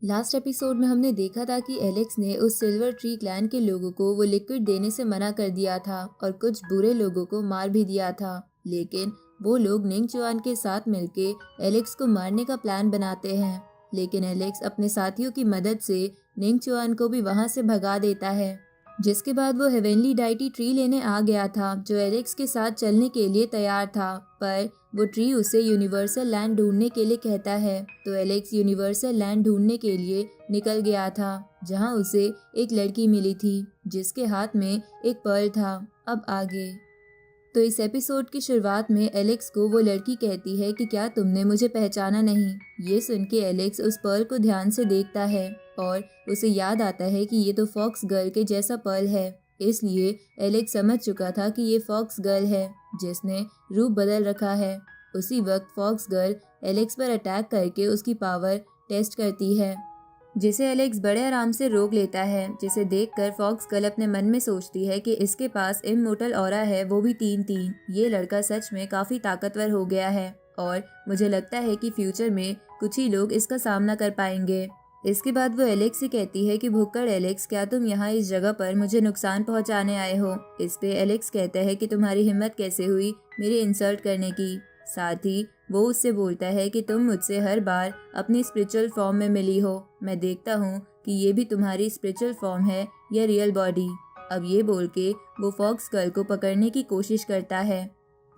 Last episode में हमने देखा था कि एलेक्स ने उस सिल्वर ट्री क्लैन के लोगों को वो लिक्विड देने से मना कर दिया था और कुछ बुरे लोगों को मार भी दिया था। लेकिन वो लोग निंग चुआन के साथ मिलके एलेक्स को मारने का प्लान बनाते हैं। लेकिन एलेक्स अपने साथियों की मदद से निंग चुआन को भी वहां से भगा देता है। जिसके बाद वो हेवेनली डाइटी ट्री लेने आ गया था जो एलेक्स के साथ चलने के लिए तैयार था, पर वो ट्री उसे यूनिवर्सल लैंड ढूंढने के लिए कहता है। तो एलेक्स यूनिवर्सल लैंड ढूंढने के लिए निकल गया था जहां उसे एक लड़की मिली थी जिसके हाथ में एक पर्ल था। अब आगे तो इस एपिसोड की शुरुआत में एलेक्स को वो लड़की कहती है कि क्या तुमने मुझे पहचाना नहीं। ये सुन के एलेक्स उस पर्ल को ध्यान से देखता है और उसे याद आता है कि ये तो फॉक्स गर्ल के जैसा पर्ल है। इसलिए एलेक्स समझ चुका था कि ये फॉक्स गर्ल है जिसने रूप बदल रखा है। उसी वक्त फॉक्स गर्ल एलेक्स पर अटैक करके उसकी पावर टेस्ट करती है जिसे एलेक्स बड़े आराम से रोक लेता है। जिसे देखकर फॉक्स गर्ल अपने मन में सोचती है कि इसके पास इमोर्टल ऑरा है, वो भी 3-3। ये लड़का सच में काफी ताकतवर हो गया है और मुझे लगता है कि फ्यूचर में कुछ ही लोग इसका सामना कर पाएंगे। इसके बाद वो एलेक्स से कहती है कि भुक्कड़ एलेक्स, क्या तुम यहाँ इस जगह पर मुझे नुकसान पहुँचाने आए हो। इस पे एलेक्स कहता है कि तुम्हारी हिम्मत कैसे हुई मेरी इंसल्ट करने की। साथ ही वो उससे बोलता है कि तुम मुझसे हर बार अपनी स्पिरिचुअल फॉर्म में मिली हो, मैं देखता हूँ कि ये भी तुम्हारी स्पिरिचुअल फॉर्म है या रियल बॉडी। अब ये बोल के वो फॉक्स गर्ल को पकड़ने की कोशिश करता है,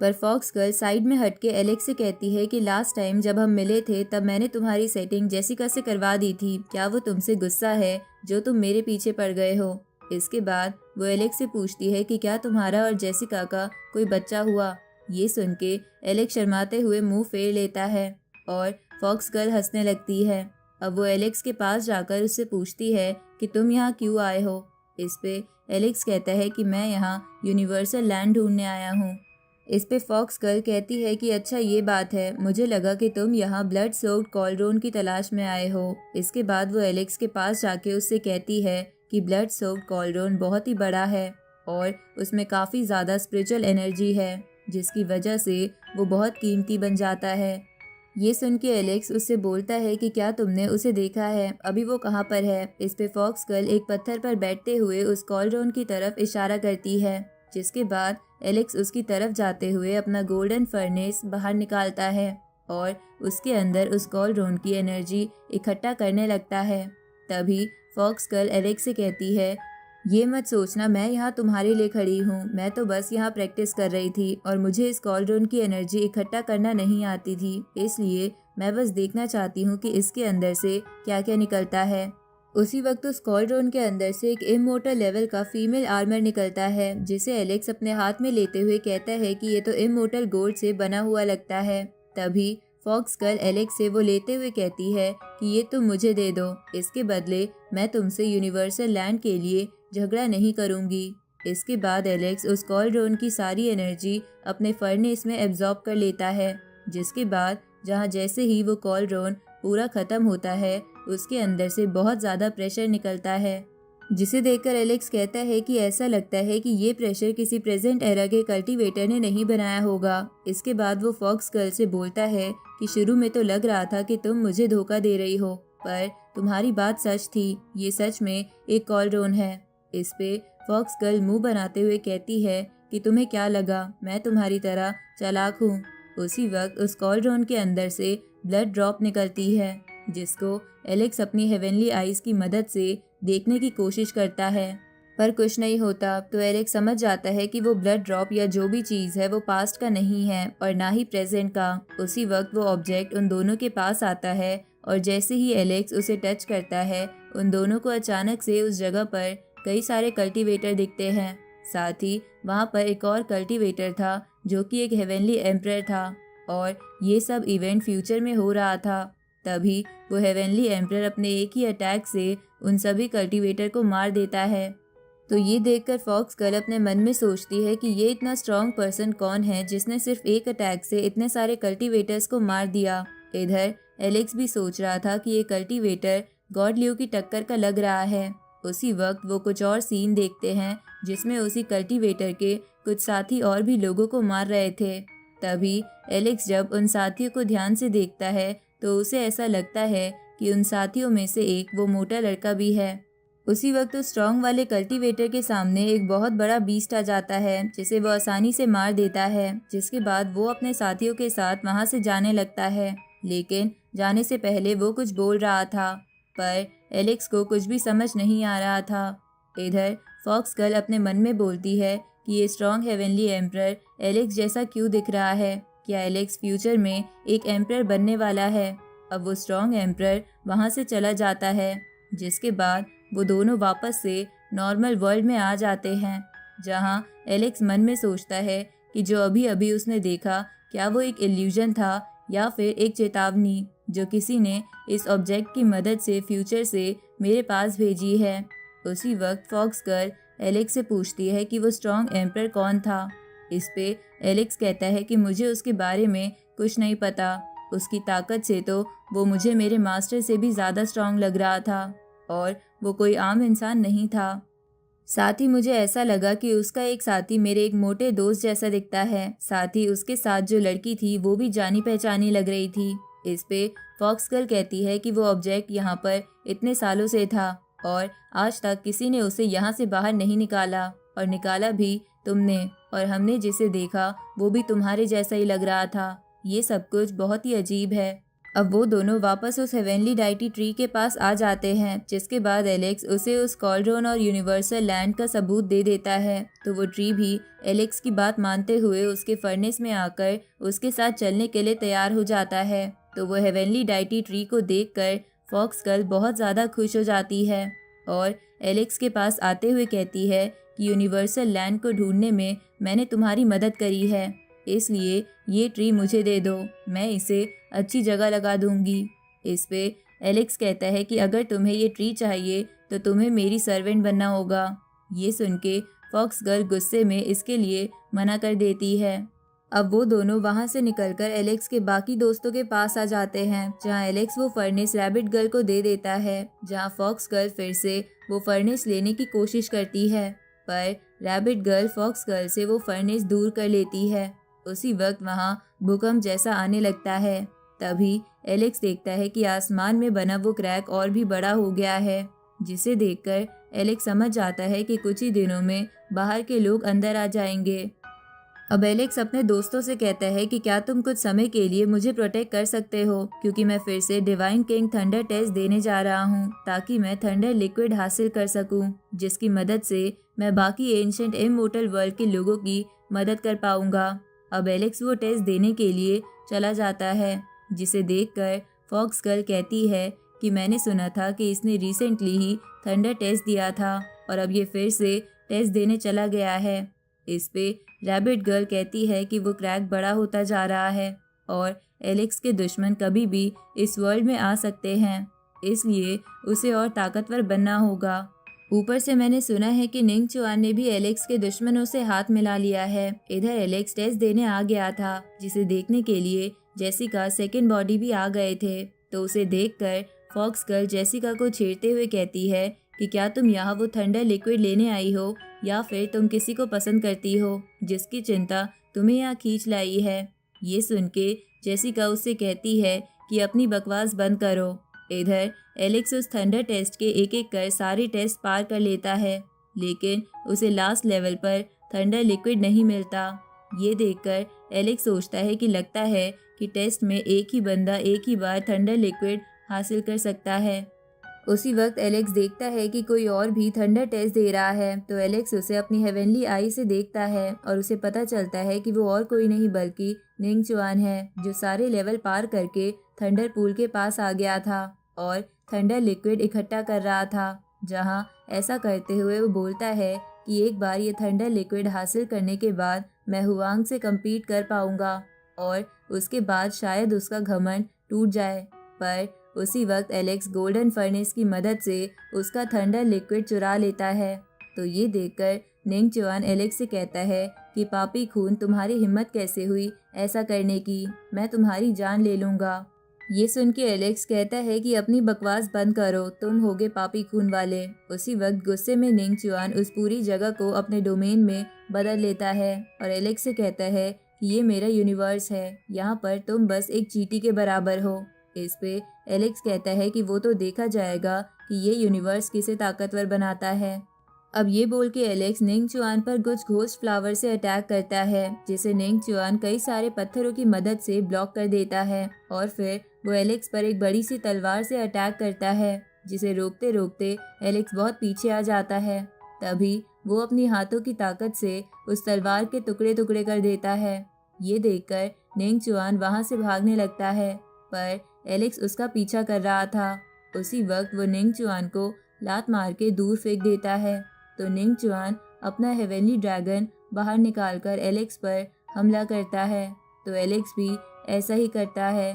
पर फॉक्स गर्ल साइड में हटके एलेक्स से कहती है कि लास्ट टाइम जब हम मिले थे तब मैंने तुम्हारी सेटिंग जेसिका से करवा दी थी, क्या वो तुमसे गुस्सा है जो तुम मेरे पीछे पड़ गए हो। इसके बाद वो एलेक्स से पूछती है कि क्या तुम्हारा और जेसिका का कोई बच्चा हुआ। ये सुन के एलेक्स शर्माते हुए मुंह फेर लेता है और फॉक्स गर्ल हंसने लगती है। अब वो एलेक्स के पास जाकर उससे पूछती है कि तुम यहाँ क्यों आए हो। इस पे एलेक्स कहता है कि मैं यहाँ यूनिवर्सल लैंड ढूंढने आया हूँ। इस पे फॉक्स गर्ल कहती है कि अच्छा ये बात है, मुझे लगा कि तुम यहाँ ब्लड सोक्ड कॉलड्रोन की तलाश में आए हो। इसके बाद वो एलेक्स के पास जाके उससे कहती है कि ब्लड सोक्ड कॉलड्रोन बहुत ही बड़ा है और उसमें काफ़ी ज़्यादा स्पिरिचुअल एनर्जी है जिसकी वजह से वो बहुत कीमती बन जाता है। ये सुन के एलेक्स उससे बोलता है कि क्या तुमने उसे देखा है, अभी वो कहाँ पर है। इस पे फॉक्स गर्ल एक पत्थर पर बैठते हुए उस कॉलड्रोन की तरफ इशारा करती है, जिसके बाद एलेक्स उसकी तरफ जाते हुए अपना गोल्डन फर्नेस बाहर निकालता है और उसके अंदर उस कॉलड्रोन की एनर्जी इकट्ठा करने लगता है। तभी फॉक्स गर्ल एलेक्स से कहती है, ये मत सोचना मैं यहाँ तुम्हारे लिए खड़ी हूँ, मैं तो बस यहाँ प्रैक्टिस कर रही थी और मुझे इस कॉलड्रोन की एनर्जी इकट्ठा करना नहीं आती थी, इसलिए मैं बस देखना चाहती हूँ कि इसके अंदर से क्या क्या निकलता है। उसी वक्त उस कॉलड्रोन के अंदर से एक इमोर्टल लेवल का फीमेल आर्मर निकलता है जिसे एलेक्स अपने हाथ में लेते हुए कहता है कि ये तो इमोर्टल गोल्ड से बना हुआ लगता है। तभी फॉक्स गर्ल एलेक्स से वो लेते हुए कहती है कि ये तुम मुझे दे दो, इसके बदले मैं तुमसे यूनिवर्सल लैंड के लिए झगड़ा नहीं करूंगी। इसके बाद एलेक्स उस कॉलड्रोन की सारी एनर्जी अपने फर्नेस में एब्जॉर्ब कर लेता है, जिसके बाद जहां जैसे ही वो कॉलड्रोन पूरा खत्म होता है उसके अंदर से बहुत ज़्यादा प्रेशर निकलता है, जिसे देखकर एलेक्स कहता है कि ऐसा लगता है कि ये प्रेशर किसी प्रेजेंट एरा के कल्टीवेटर ने नहीं बनाया होगा। इसके बाद वो फॉक्स गर्ल से बोलता है कि शुरू में तो लग रहा था कि तुम मुझे धोखा दे रही हो, पर तुम्हारी बात सच थी, ये सच में एक कॉलड्रोन है। इस पे फॉक्स गर्ल मुंह बनाते हुए कहती है कि तुम्हें क्या लगा मैं तुम्हारी तरह चालाक हूँ। उसी वक्त उस कॉलड्रोन के अंदर से ब्लड ड्रॉप निकलती है जिसको एलेक्स अपनी हेवेनली आईज की मदद से देखने की कोशिश करता है, पर कुछ नहीं होता। तो एलेक्स समझ जाता है कि वो ब्लड ड्रॉप या जो भी चीज़ है वो पास्ट का नहीं है और ना ही प्रेजेंट का। उसी वक्त वो ऑब्जेक्ट उन दोनों के पास आता है और जैसे ही एलेक्स उसे टच करता है उन दोनों को अचानक से उस जगह पर कई सारे कल्टीवेटर दिखते हैं। साथ ही वहाँ पर एक और कल्टीवेटर था जो कि एक हेवेनली एम्परर था और ये सब इवेंट फ्यूचर में हो रहा था। तभी वो हेवेनली एम्परर अपने एक ही अटैक से उन सभी कल्टीवेटर को मार देता है। तो ये देखकर फॉक्स गर्ल अपने मन में सोचती है कि ये इतना स्ट्रॉन्ग पर्सन कौन है जिसने सिर्फ एक अटैक से इतने सारे कल्टीवेटर्स को मार दिया। इधर एलेक्स भी सोच रहा था कि ये कल्टीवेटर गॉड लियो की टक्कर का लग रहा है। उसी वक्त वो कुछ और सीन देखते हैं जिसमें उसी कल्टीवेटर के कुछ साथी और भी लोगों को मार रहे थे। तभी एलेक्स जब उन साथियों को ध्यान से देखता है तो उसे ऐसा लगता है कि उन साथियों में से एक वो मोटा लड़का भी है। उसी वक्त उस स्ट्रॉन्ग वाले कल्टीवेटर के सामने एक बहुत बड़ा बीस्ट आ जाता है जिसे वो आसानी से मार देता है, जिसके बाद वो अपने साथियों के साथ वहां से जाने लगता है। लेकिन जाने से पहले वो कुछ बोल रहा था, पर एलेक्स को कुछ भी समझ नहीं आ रहा था। इधर फॉक्स गर्ल अपने मन में बोलती है कि ये स्ट्रॉन्ग हेवनली एम्परर एलेक्स जैसा क्यों दिख रहा है। क्या एलेक्स फ्यूचर में एक एम्परर बनने वाला है? अब वो स्ट्रॉन्ग एम्परर वहां से चला जाता है, जिसके बाद वो दोनों वापस से नॉर्मल वर्ल्ड में आ जाते हैं, जहां एलेक्स मन में सोचता है कि जो अभी अभी उसने देखा क्या वो एक इल्यूजन था या फिर एक चेतावनी जो किसी ने इस ऑब्जेक्ट की मदद से फ्यूचर से मेरे पास भेजी है। उसी वक्त फॉक्स गर्ल एलेक्स से पूछती है कि वो स्ट्रॉन्ग एम्परर कौन था। इस पे एलेक्स कहता है कि मुझे उसके बारे में कुछ नहीं पता, उसकी ताकत से तो वो मुझे मेरे मास्टर से भी ज़्यादा स्ट्रॉन्ग लग रहा था और वो कोई आम इंसान नहीं था। साथ ही मुझे ऐसा लगा कि उसका एक साथी मेरे एक मोटे दोस्त जैसा दिखता है। साथ ही उसके साथ जो लड़की थी वो भी जानी पहचानी लग रही थी। इस पे फॉक्स गर्ल कहती है कि वो ऑब्जेक्ट यहाँ पर इतने सालों से था और आज तक किसी ने उसे यहाँ से बाहर नहीं निकाला, और निकाला भी तुमने, और हमने जिसे देखा वो भी तुम्हारे जैसा ही लग रहा था। ये सब कुछ बहुत ही अजीब है। अब वो दोनों वापस उस हेवनली डाइटी ट्री के पास आ जाते हैं, जिसके बाद एलेक्स उसे उस कॉल्ड्रोन और यूनिवर्सल लैंड का सबूत दे देता है। तो वो ट्री भी एलेक्स की बात मानते हुए उसके फर्नेस में आकर उसके साथ चलने के लिए तैयार हो जाता है। तो वो हेवनली डाइटी ट्री को देखकर फॉक्स गर्ल बहुत ज़्यादा खुश हो जाती है और एलेक्स के पास आते हुए कहती है कि यूनिवर्सल लैंड को ढूंढने में मैंने तुम्हारी मदद करी है, इसलिए ये ट्री मुझे दे दो, मैं इसे अच्छी जगह लगा दूंगी। इस पे एलेक्स कहता है कि अगर तुम्हें ये ट्री चाहिए तो तुम्हें मेरी सर्वेंट बनना होगा। ये सुन के फॉक्स गर्ल गुस्से में इसके लिए मना कर देती है। अब वो दोनों वहाँ से निकलकर एलेक्स के बाकी दोस्तों के पास आ जाते हैं, जहाँ एलेक्स वो फर्नेस रैबिट गर्ल को दे देता है, जहाँ फॉक्स गर्ल फिर से वो फर्नेस लेने की कोशिश करती है, पर रैबिट गर्ल फॉक्स गर्ल से वो फर्नेस दूर कर लेती है। उसी वक्त वहाँ भूकंप जैसा आने लगता है। तभी एलेक्स देखता है कि आसमान में बना वो क्रैक और भी बड़ा हो गया है, जिसे देखकर एलेक्स समझ जाता है कि कुछ ही दिनों में बाहर के लोग अंदर आ जाएंगे। अब एलेक्स अपने दोस्तों से कहता है कि क्या तुम कुछ समय के लिए मुझे प्रोटेक्ट कर सकते हो, क्योंकि मैं फिर से डिवाइन किंग थंडर टेस्ट देने जा रहा हूँ ताकि मैं थंडर लिक्विड हासिल कर सकूँ, जिसकी मदद से मैं बाकी एंशिएंट इमॉर्टल वर्ल्ड के लोगों की मदद कर पाऊंगा। अब एलेक्स वो टेस्ट देने के लिए चला जाता है, जिसे देखकर फॉक्स गर्ल कहती है कि मैंने सुना था कि इसने रिसेंटली ही थंडर टेस्ट दिया था और अब ये फिर से टेस्ट देने चला गया है। इस पे रैबिट गर्ल कहती है कि वो क्रैक बड़ा होता जा रहा है और एलेक्स के दुश्मन कभी भी इस वर्ल्ड में आ सकते हैं, इसलिए उसे और ताकतवर बनना होगा। ऊपर से मैंने सुना है कि निंग चुआन ने भी एलेक्स के दुश्मनों से हाथ मिला लिया है। इधर एलेक्स टेस्ट देने आ गया था, जिसे देखने के लिए जेसिका सेकंड बॉडी भी आ गए थे। तो उसे देखकर फॉक्स गर्ल जेसिका को छेड़ते हुए कहती है कि क्या तुम यहाँ वो थंडर लिक्विड लेने आई हो या फिर तुम किसी को पसंद करती हो जिसकी चिंता तुम्हें यहाँ खींच लाई है। ये सुन के जेसिका उससे कहती है कि अपनी बकवास बंद करो। इधर एलेक्स उस थंडर टेस्ट के एक एक कर सारे टेस्ट पार कर लेता है, लेकिन उसे लास्ट लेवल पर थंडर लिक्विड नहीं मिलता। ये देखकर एलेक्स सोचता है कि लगता है कि टेस्ट में एक ही बंदा एक ही बार थंडर लिक्विड हासिल कर सकता है। उसी वक्त एलेक्स देखता है कि कोई और भी थंडर टेस्ट दे रहा है, तो एलेक्स उसे अपनी हेवनली आई से देखता है और उसे पता चलता है कि वो और कोई नहीं बल्कि निंग चुआन है, जो सारे लेवल पार करके थंडर पूल के पास आ गया था और थंडर लिक्विड इकट्ठा कर रहा था। जहां ऐसा करते हुए वो बोलता है कि एक बार ये थंडर लिक्विड हासिल करने के बाद मैं हुआंग से कम्पीट कर पाऊंगा और उसके बाद शायद उसका घमंड टूट जाए। पर उसी वक्त एलेक्स गोल्डन फर्नेस की मदद से उसका थंडर लिक्विड चुरा लेता है। तो ये देखकर निंग चुआन एलेक्स से कहता है कि पापी खून, तुम्हारी हिम्मत कैसे हुई ऐसा करने की, मैं तुम्हारी जान ले लूँगा। ये सुन के एलेक्स कहता है कि अपनी बकवास बंद करो, तुम होगे पापी खून वाले। उसी वक्त गुस्से में निंग चुआन उस पूरी जगह को अपने डोमेन में बदल लेता है और एलेक्स से कहता है कि ये मेरा यूनिवर्स है, यहाँ पर तुम बस एक चींटी के बराबर हो। इस पे एलेक्स कहता है कि वो तो देखा जाएगा कि ये यूनिवर्स किसे ताकतवर बनाता है। अब ये बोल के एलेक्स निंग चुआन पर कुछ घोस्ट फ्लावर से अटैक करता है, जिसे निंग चुआन कई सारे पत्थरों की मदद से ब्लॉक कर देता है और फिर वो एलेक्स पर एक बड़ी सी तलवार से अटैक करता है, जिसे रोकते रोकते एलेक्स बहुत पीछे आ जाता है। तभी वो अपनी हाथों की ताकत से उस तलवार के टुकड़े टुकड़े कर देता है। ये देखकर निंग चुआन वहां से भागने लगता है, पर एलेक्स उसका पीछा कर रहा था। उसी वक्त वो निंग चुआन को लात मार के दूर फेंक देता है, तो निंग चुआन अपना हेवनली ड्रैगन बाहर निकालकर एलेक्स पर हमला करता है। तो एलेक्स भी ऐसा ही करता है।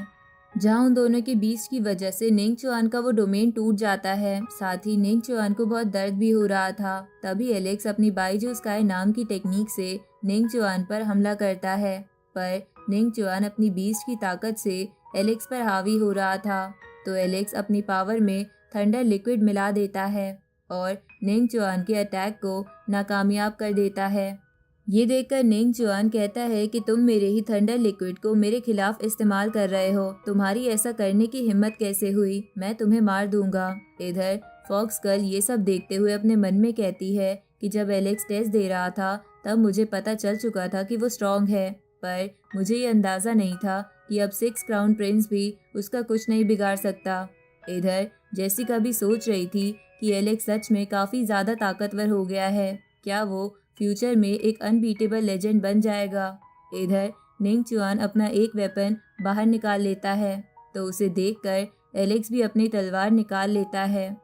जहां उन दोनों के बीच की वजह से निंग चुआन का वो डोमेन टूट जाता है, साथ ही निंग चुआन को बहुत दर्द भी हो रहा था। तभी एलेक्स अपनी बाइजू स्काई नाम की टेक्निक से निंग चुआन पर हमला करता है, पर निंग चुआन अपनी बीस्ट की ताकत से एलेक्स पर हावी हो रहा था। तो एलेक्स अपनी पावर में थंडर लिक्विड मिला देता है और निंग चुआन के अटैक को नाकामयाब कर देता है। ये देखकर निंग चुआन कहता है कि तुम मेरे ही थंडर लिक्विड को मेरे खिलाफ इस्तेमाल कर रहे हो, तुम्हारी ऐसा करने की हिम्मत कैसे हुई, मैं तुम्हें मार दूंगा। इधर फॉक्स गर्ल ये सब देखते हुए अपने मन में कहती है कि जब एलेक्स टेस्ट दे रहा था तब मुझे पता चल चुका था कि वो स्ट्रांग है, पर मुझे ये अंदाजा नहीं था कि अब 6 क्राउन प्रिंस भी उसका कुछ नहीं बिगाड़ सकता। इधर जेसिका भी सोच रही थी कि एलेक्स सच में काफी ज्यादा ताकतवर हो गया है, क्या वो फ्यूचर में एक अनबीटेबल लेजेंड बन जाएगा। इधर निंग चुआन अपना एक वेपन बाहर निकाल लेता है, तो उसे देखकर एलेक्स भी अपनी तलवार निकाल लेता है,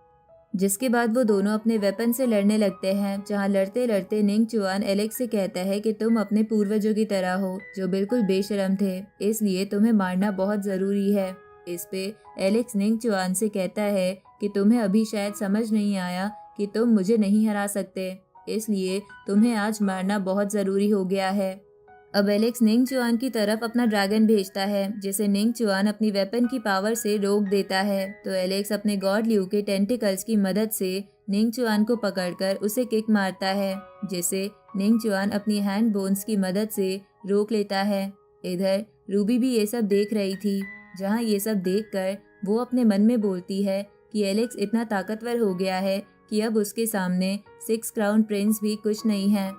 जिसके बाद वो दोनों अपने वेपन से लड़ने लगते हैं। जहां लड़ते लड़ते निंग चुआन एलेक्स से कहता है कि तुम अपने पूर्वजों की तरह हो जो बिल्कुल बेशरम थे, इसलिए तुम्हें मारना बहुत जरूरी है। इस पे एलेक्स निंग चुआन से कहता है कि तुम्हें अभी शायद समझ नहीं आया कि तुम मुझे नहीं हरा सकते, इसलिए तुम्हें आज मारना बहुत जरूरी हो गया है। अब एलेक्स निंग चुआन की तरफ अपना ड्रैगन भेजता है, जिसे निंग चुआन अपनी वेपन की पावर से रोक देता है। तो एलेक्स अपने गॉड ल्यू के टेंटिकल्स की मदद से निंग चुआन को पकड़कर उसे किक मारता है, जिसे निंग चुआन अपनी हैंड बोन्स की मदद से रोक लेता है। इधर रूबी भी ये सब देख रही थी, जहाँ ये सब देखकर वो अपने मन में बोलती है कि एलेक्स इतना ताकतवर हो गया है कि अब उसके सामने 6 क्राउन प्रिंस भी कुछ नहीं है।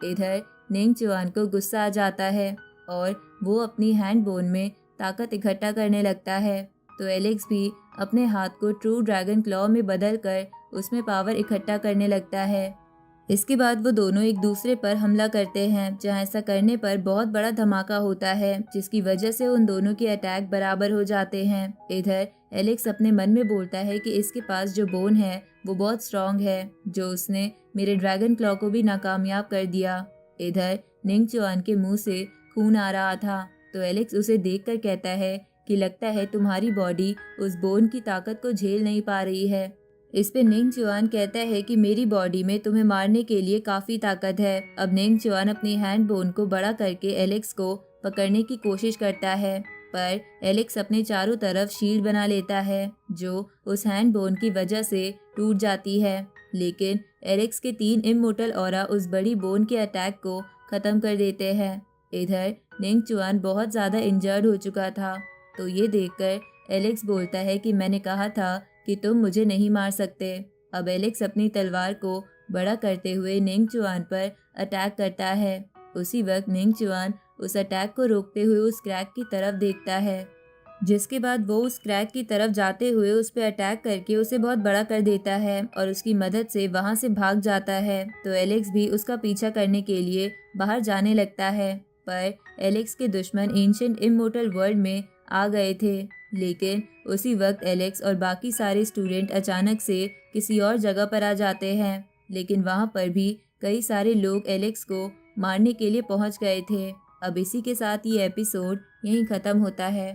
इधर निंग चुआन को गुस्सा आ जाता है और वो अपनी हैंड बोन में ताकत इकट्ठा करने लगता है। तो एलेक्स भी अपने हाथ को ट्रू ड्रैगन क्लॉ में बदलकर उसमें पावर इकट्ठा करने लगता है। इसके बाद वो दोनों एक दूसरे पर हमला करते हैं, जहां ऐसा करने पर बहुत बड़ा धमाका होता है, जिसकी वजह से उन दोनों के अटैक बराबर हो जाते हैं। इधर एलेक्स अपने मन में बोलता है कि इसके पास जो बोन है वो बहुत स्ट्रांग है, जो उसने मेरे ड्रैगन क्लॉ को भी नाकामयाब कर दिया। इधर निंग चुआन के मुंह से खून आ रहा था, तो एलेक्स उसे देखकर कहता है कि लगता है तुम्हारी बॉडी उस बोन की ताकत को झेल नहीं पा रही है। इस पे निंग चुआन कहता है कि मेरी बॉडी में तुम्हें मारने के लिए काफी ताकत है। अब निंग चुआन अपनी हैंड बोन को बड़ा करके एलेक्स को पकड़ने की कोशिश करता है, पर एलेक्स अपने चारों तरफ शील्ड बना लेता है, जो उस हैंड बोन की वजह से टूट जाती है। लेकिन एलेक्स के 3 इमोर्टल ऑरा उस बड़ी बोन के अटैक को खत्म कर देते हैं। इधर निंग चुआन बहुत ज्यादा इंजर्ड हो चुका था, तो ये देखकर एलेक्स बोलता है कि मैंने कहा था कि तुम मुझे नहीं मार सकते। अब एलेक्स अपनी तलवार को बड़ा करते हुए निंग चुआन पर अटैक करता है। उसी वक्त निंग चुआन उस अटैक को रोकते हुए उस क्रैक की तरफ देखता है, जिसके बाद वो उस क्रैक की तरफ जाते हुए उस पर अटैक करके उसे बहुत बड़ा कर देता है और उसकी मदद से वहां से भाग जाता है। तो एलेक्स भी उसका पीछा करने के लिए बाहर जाने लगता है, पर एलेक्स के दुश्मन एंशिएंट इमोर्टल वर्ल्ड में आ गए थे। लेकिन उसी वक्त एलेक्स और बाकी सारे स्टूडेंट अचानक से किसी और जगह पर आ जाते हैं, लेकिन वहां पर भी कई सारे लोग एलेक्स को मारने के लिए पहुंच गए थे। अब इसी के साथ ये एपिसोड यहीं ख़त्म होता है।